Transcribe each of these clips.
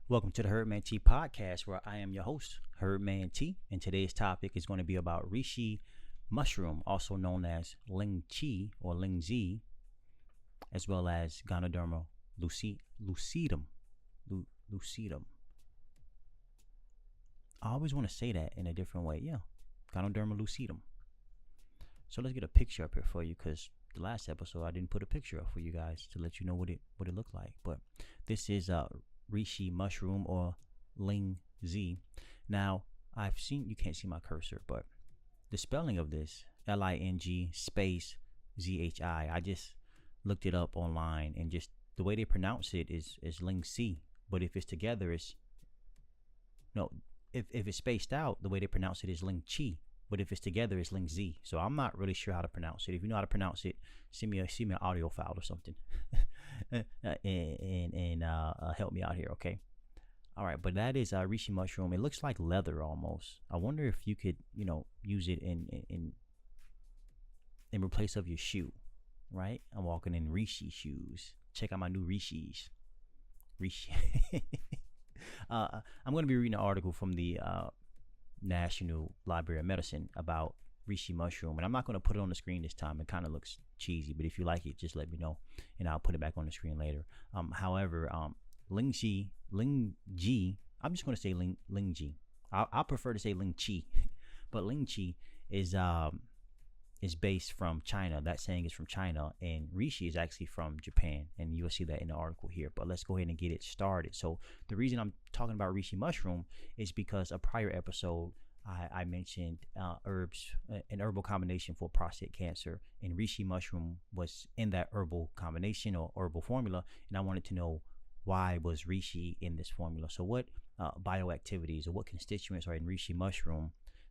Welcome to the Herdman T podcast, where I am your host, Herdman T, and today's topic is going to be about Reishi Mushroom, also known as Lingzhi or Lingzhi, as well as Ganoderma lucidum. Lucidum. I always want to say that in a different way. Yeah, Ganoderma lucidum. So let's get a picture up here for you, because the last episode I didn't put a picture up for you guys to let you know what it looked like. But this is Reishi Mushroom or Lingzhi. Now, I've seen, you can't see my cursor, but the spelling of this, Ling space ZHI, I just looked it up online, and just the way they pronounce it is Lingxi. But if it's together, if it's spaced out, the way they pronounce it is Lingqi. But if it's together, it's Lingzhi. So I'm not really sure how to pronounce it. If you know how to pronounce it, send me an audio file or something, and help me out here, okay? All right, but that is Reishi Mushroom. It looks like leather almost. I wonder if you could, use it in replace of your shoe, right? I'm walking in Reishi shoes. Check out my new Reishis. Reishi. I'm going to be reading an article from the National Library of Medicine about Reishi Mushroom, and I'm not going to put it on the screen this time. It kind of looks cheesy, but if you like it, just let me know, and I'll put it back on the screen later. However, Lingji, I'm just going to say Lingji. I prefer to say Lingqi, but Lingqi is based from China. That saying is from China, and Reishi is actually from Japan, and you'll see that in the article here. But let's go ahead and get it started. So the reason I'm talking about Reishi Mushroom is because a prior episode I mentioned herbs, an herbal combination for prostate cancer, and Reishi Mushroom was in that herbal combination or herbal formula, and I wanted to know why was Reishi in this formula. So what bioactivities or what constituents are in Reishi Mushroom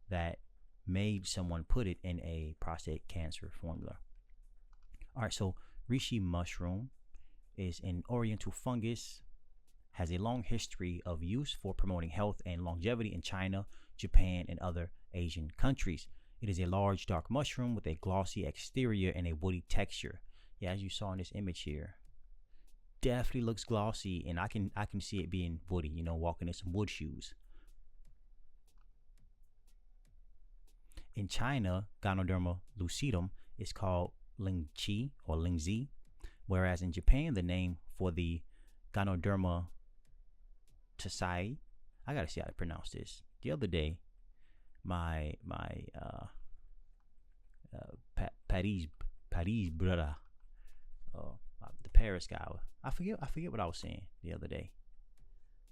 that made someone put it in a prostate cancer formula? All right, so Reishi Mushroom is an oriental fungus, has a long history of use for promoting health and longevity in China, Japan, and other Asian countries. It is a large dark mushroom with a glossy exterior and a woody texture. Yeah, as you saw in this image here, definitely looks glossy, and I can see it being woody, walking in some wood shoes. In China, Ganoderma lucidum is called Lingqi or Lingzhi, whereas in Japan, the name for the Ganoderma Tasai, I gotta see how to pronounce this. The other day, my Paris brother, the Paris guy, I forget what I was saying the other day,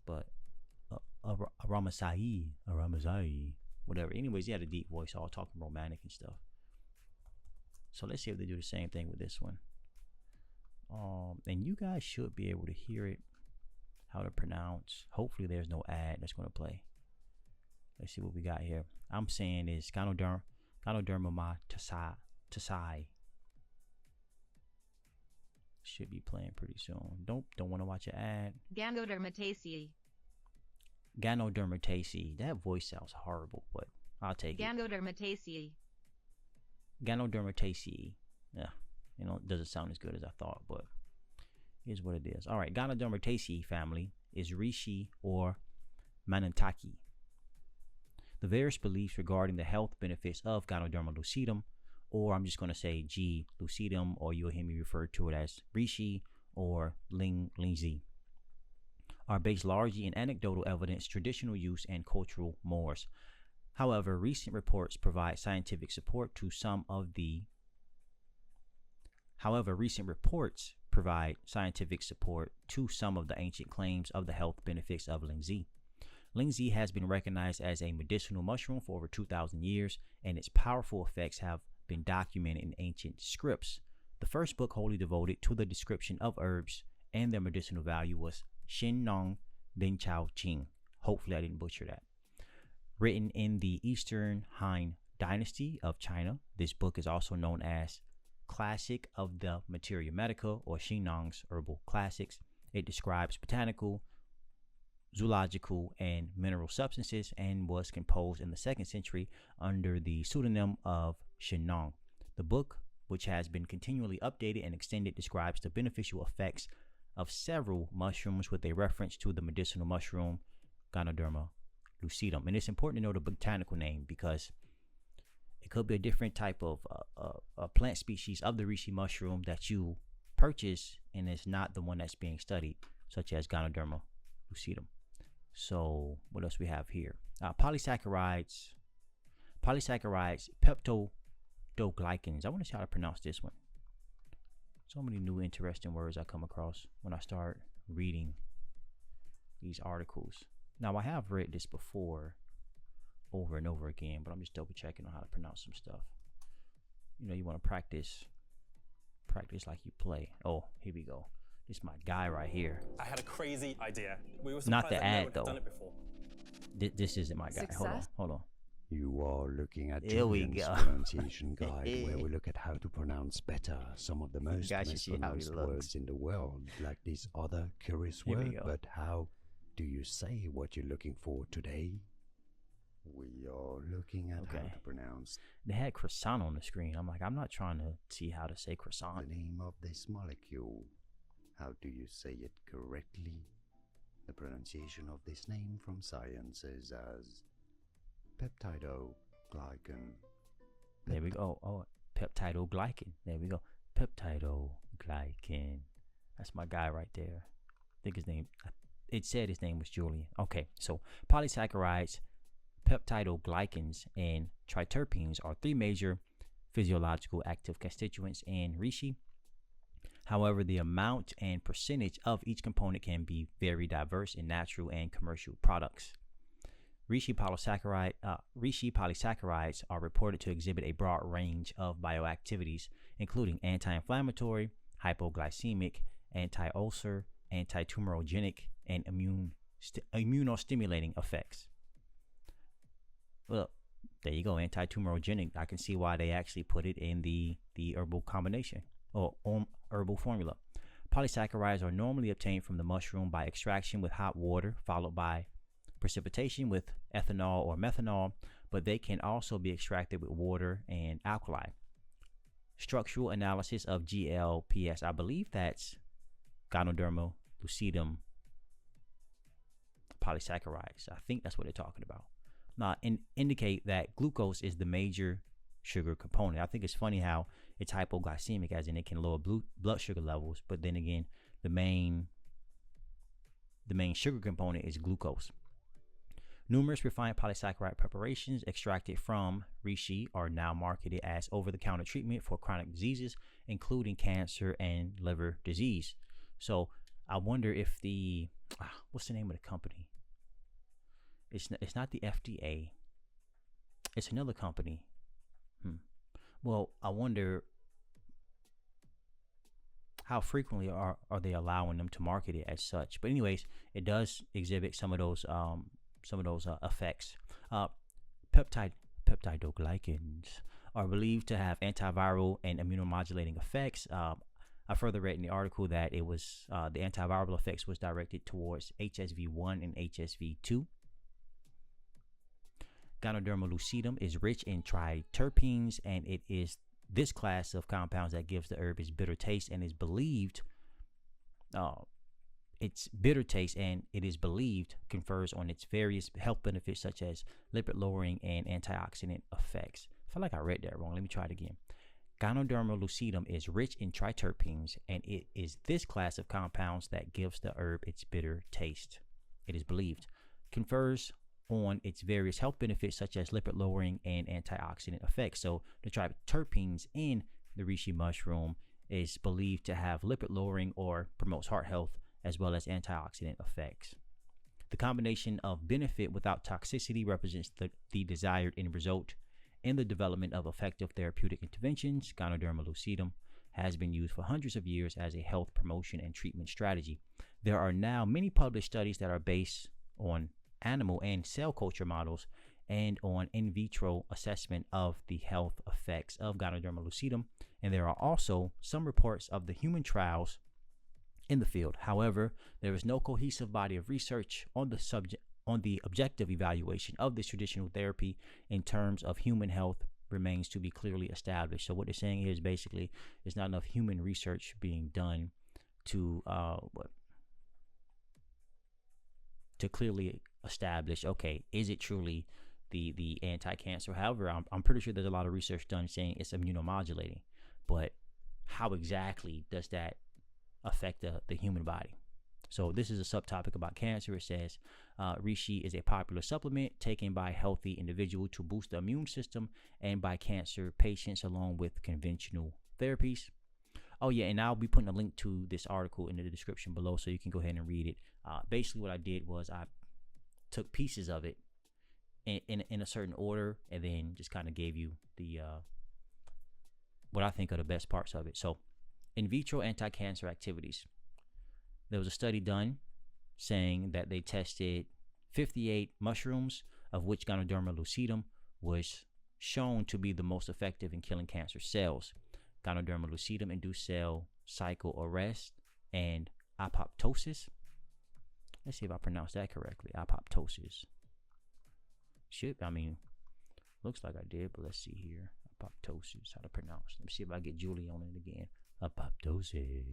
but Aramazai, whatever. Anyways, he had a deep voice, all talking romantic and stuff. So let's see if they do the same thing with this one. And you guys should be able to hear it, how to pronounce. Hopefully there's no ad that's going to play. Let's see what we got here. I'm saying is Ganoderma Tasai. Should be playing pretty soon. Don't want to watch an ad. Ganodermataceae. Ganodermataceae. That voice sounds horrible, but I'll take it. Ganodermataceae. Ganodermataceae. Yeah, it doesn't sound as good as I thought, but here's what it is. All right, Ganodermataceae family is Reishi or Manentaki. The various beliefs regarding the health benefits of Ganoderma lucidum, or I'm just going to say G lucidum, or you'll hear me refer to it as Reishi or Lingzhi, are based largely in anecdotal evidence, traditional use, and cultural mores. However, recent reports provide scientific support to some of the ancient claims of the health benefits of Lingzhi. Lingzhi has been recognized as a medicinal mushroom for over 2,000 years, and its powerful effects have been documented in ancient scripts. The first book wholly devoted to the description of herbs and their medicinal value was Xin Nong Bin Chao Qing. Hopefully I didn't butcher that. Written in the Eastern Han Dynasty of China, this book is also known as Classic of the Materia Medica, or Xin Nong's Herbal Classics. It describes botanical, zoological, and mineral substances, and was composed in the 2nd century under the pseudonym of Xin Nong. The book, which has been continually updated and extended, describes the beneficial effects of several mushrooms with a reference to the medicinal mushroom Ganoderma lucidum. And it's important to know the botanical name because it could be a different type of a plant species of the reishi mushroom that you purchase, and it's not the one that's being studied, such as Ganoderma lucidum. So what else we have here? Polysaccharides, peptidoglycans. I want to see how to pronounce this one. So many new interesting words I come across when I start reading these articles. Now, I have read this before over and over again, but I'm just double checking on how to pronounce some stuff. You know, you want to practice like you play. Oh, here we go. This is my guy right here. I had a crazy idea. We were Not surprised the that no ad, one had though. done it before. This isn't my guy. Hold on. You are looking at Here we Julian's go. pronunciation guide, where we look at how to pronounce better some of the most guys should see how he mispronounced looks. words in the world, like this other curious Here we word. go. But how do you say what you're looking for today? We are looking at how Okay. to pronounce They had croissant on the screen. I'm like, I'm not trying to see how to say the croissant. name of this molecule. How do you say it correctly? The pronunciation of this name from science is as peptidoglycan. There we go. Oh, peptidoglycan. There we go. Peptidoglycan. That's my guy right there. I think his name, it said his name was Julian. Okay, so polysaccharides, peptidoglycans, and triterpenes are three major physiological active constituents in reishi. However, the amount and percentage of each component can be very diverse in natural and commercial products. Reishi polysaccharides are reported to exhibit a broad range of bioactivities, including anti-inflammatory, hypoglycemic, anti-ulcer, anti-tumorigenic, and immunostimulating effects. Well, there you go, anti-tumorigenic. I can see why they actually put it in the herbal combination or herbal formula. Polysaccharides are normally obtained from the mushroom by extraction with hot water, followed by precipitation with ethanol or methanol, but they can also be extracted with water and alkali. Structural analysis of GLPS, I believe that's Ganoderma lucidum polysaccharides. I think that's what they're talking about. Now, indicate that glucose is the major sugar component. I think it's funny how it's hypoglycemic, as in it can lower blood sugar levels, but then again, the main sugar component is glucose. Numerous refined polysaccharide preparations extracted from reishi are now marketed as over-the-counter treatment for chronic diseases, including cancer and liver disease. So I wonder if what's the name of the company? It's not the FDA. It's another company. Well, I wonder how frequently are they allowing them to market it as such. But anyways, it does exhibit some of those effects. Peptidoglycans are believed to have antiviral and immunomodulating effects. I further read in the article that it was the antiviral effects was directed towards HSV1 and HSV2. Ganoderma lucidum is rich in triterpenes, and it is this class of compounds that gives the herb its bitter taste, and is believed confers on its various health benefits such as lipid lowering and antioxidant effects. I feel like I read that wrong. Let me try it again. Ganoderma lucidum is rich in triterpenes, and it is this class of compounds that gives the herb its bitter taste. It is believed confers on its various health benefits such as lipid lowering and antioxidant effects. So the triterpenes in the reishi mushroom is believed to have lipid lowering or promotes heart health, as well as antioxidant effects. The combination of benefit without toxicity represents the desired end result in the development of effective therapeutic interventions. Ganoderma lucidum has been used for hundreds of years as a health promotion and treatment strategy. There are now many published studies that are based on animal and cell culture models and on in vitro assessment of the health effects of Ganoderma lucidum, and there are also some reports of the human trials in the field. However, there is no cohesive body of research on the objective evaluation of this traditional therapy in terms of human health remains to be clearly established. So what they're saying here is basically there's not enough human research being done to to clearly establish, okay, is it truly the anti-cancer? However, I'm pretty sure there's a lot of research done saying it's immunomodulating, but how exactly does that affect the human body? So this is a subtopic about cancer. It says reishi is a popular supplement taken by healthy individuals to boost the immune system and by cancer patients along with conventional therapies. Oh yeah, and I'll be putting a link to this article in the description below so you can go ahead and read it. Basically what I did was I took pieces of it in a certain order and then just kind of gave you the what I think are the best parts of it. So in vitro anti-cancer activities. There was a study done saying that they tested 58 mushrooms, of which Ganoderma lucidum was shown to be the most effective in killing cancer cells. Ganoderma lucidum induced cell cycle arrest and apoptosis. Let's see if I pronounced that correctly. Apoptosis. Looks like I did, but let's see here. Apoptosis, how to pronounce. Let me see if I get Julie on it again. Apoptosis.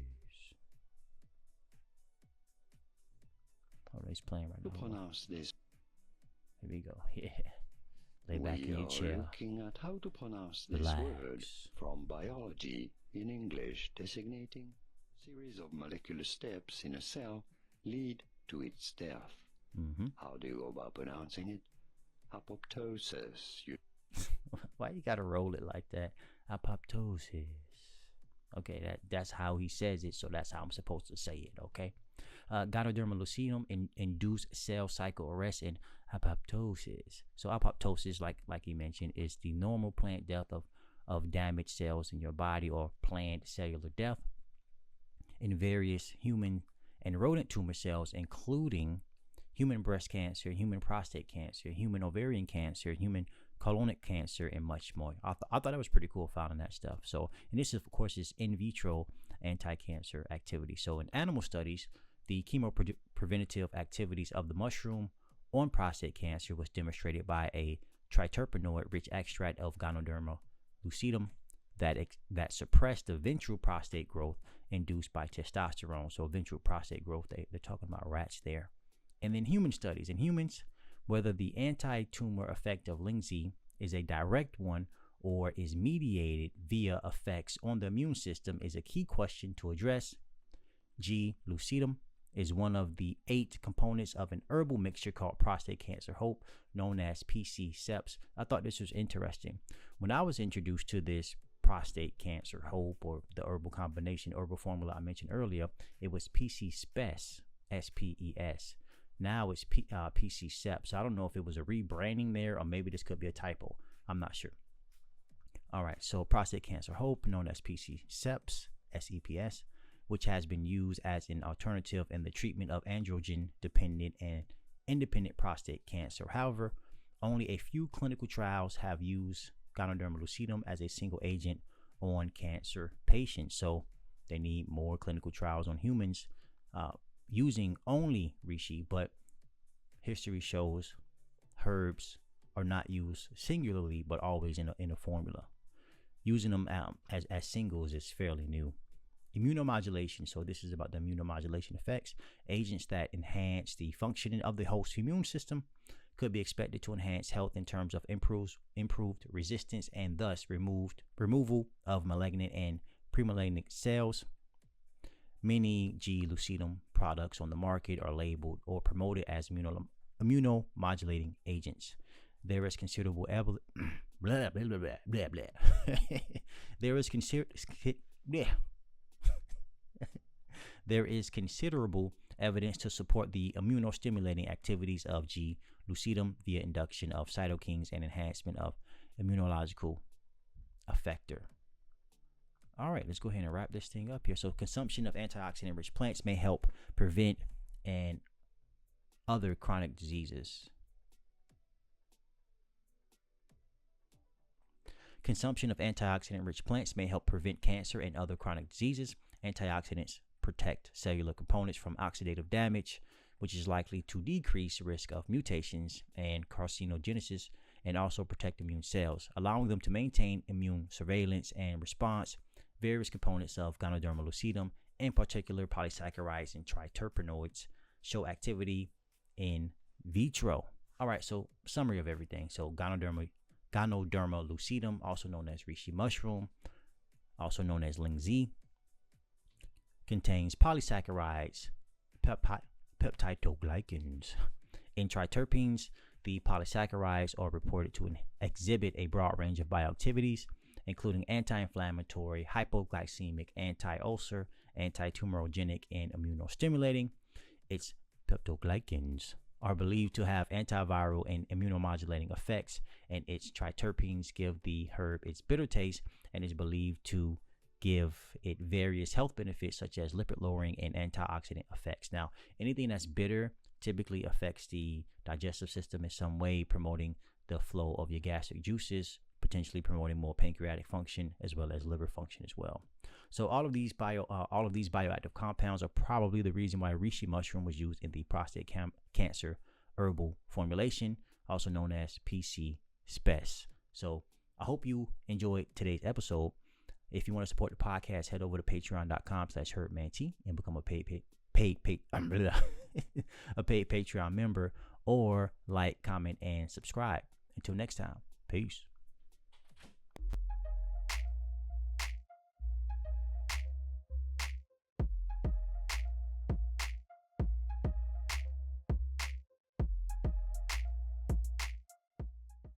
Oh, he's playing right now. To pronounce this, Here we go. Yeah. Lay back in your we chair. are looking at how to pronounce this Relax. word from biology in English, designating a series of molecular steps in a cell lead to its death. How do you go about pronouncing it? Apoptosis. Why you gotta roll it like that? Apoptosis. Okay, that's how he says it, so that's how I'm supposed to say it, okay? Ganoderma lucidum induced cell cycle arrest and apoptosis. So apoptosis, like you mentioned, is the normal plant death of damaged cells in your body, or planned cellular death in various human and rodent tumor cells, including human breast cancer, human prostate cancer, human ovarian cancer, human colonic cancer, and much more. I thought that was pretty cool finding that stuff. So, and this, of course, is in vitro anti-cancer activity. So in animal studies, the chemopreventative activities of the mushroom on prostate cancer was demonstrated by a triterpenoid-rich extract of Ganoderma lucidum that suppressed the ventral prostate growth induced by testosterone. So ventral prostate growth, they're talking about rats there. And then human studies. In humans, whether the anti-tumor effect of Lingzhi is a direct one or is mediated via effects on the immune system is a key question to address. G. lucidum is one of the 8 components of an herbal mixture called Prostate Cancer Hope, known as PC-SPES. I thought this was interesting. When I was introduced to this Prostate Cancer Hope, or the herbal combination, herbal formula I mentioned earlier, it was PC-SPES, S-P-E-S. Now it's PC-SPES. So I don't know if it was a rebranding there, or maybe this could be a typo. I'm not sure. All right, so Prostate Cancer Hope, known as PC-SPES, S-E-P-S, which has been used as an alternative in the treatment of androgen-dependent and independent prostate cancer. However, only a few clinical trials have used Ganoderma lucidum as a single agent on cancer patients. So they need more clinical trials on humans using only reishi, but history shows herbs are not used singularly, but always in a formula. Using them as singles is fairly new. Immunomodulation. So this is about the immunomodulation effects. Agents that enhance the functioning of the host immune system could be expected to enhance health in terms of improved resistance and thus removal of malignant and premalignant cells. Many G. lucidum products on the market are labeled or promoted as immunomodulating agents. There is considerable blah, blah, blah, blah, blah, blah. There is considerable evidence to support the immunostimulating activities of G. lucidum via induction of cytokines and enhancement of immunological effector. All right, let's go ahead and wrap this thing up here. So consumption of antioxidant-rich plants may help prevent and other chronic diseases. Consumption of antioxidant-rich plants may help prevent cancer and other chronic diseases. Antioxidants protect cellular components from oxidative damage, which is likely to decrease risk of mutations and carcinogenesis, and also protect immune cells, allowing them to maintain immune surveillance and response. Various components of Ganoderma lucidum in particular polysaccharides and triterpenoids, show activity in vitro. All right, so summary of everything. So Ganoderma lucidum, also known as Reishi Mushroom, also known as Lingzhi, contains polysaccharides, peptidoglycans, and triterpenes. The polysaccharides are reported to exhibit a broad range of bioactivities, including anti-inflammatory, hypoglycemic, anti-ulcer, anti-tumorigenic, and immunostimulating. Its peptidoglycans are believed to have antiviral and immunomodulating effects, and its triterpenes give the herb its bitter taste and is believed to give it various health benefits such as lipid lowering and antioxidant effects. Now, anything that's bitter typically affects the digestive system in some way, promoting the flow of your gastric juices, potentially promoting more pancreatic function as well as liver function as well. So all of these bioactive compounds are probably the reason why reishi mushroom was used in the prostate cancer herbal formulation, also known as PC-SPES. So I hope you enjoyed today's episode. If you want to support the podcast, head over to patreon.com/HerbManT and become a paid Patreon member, or like, comment, and subscribe. Until next time, peace.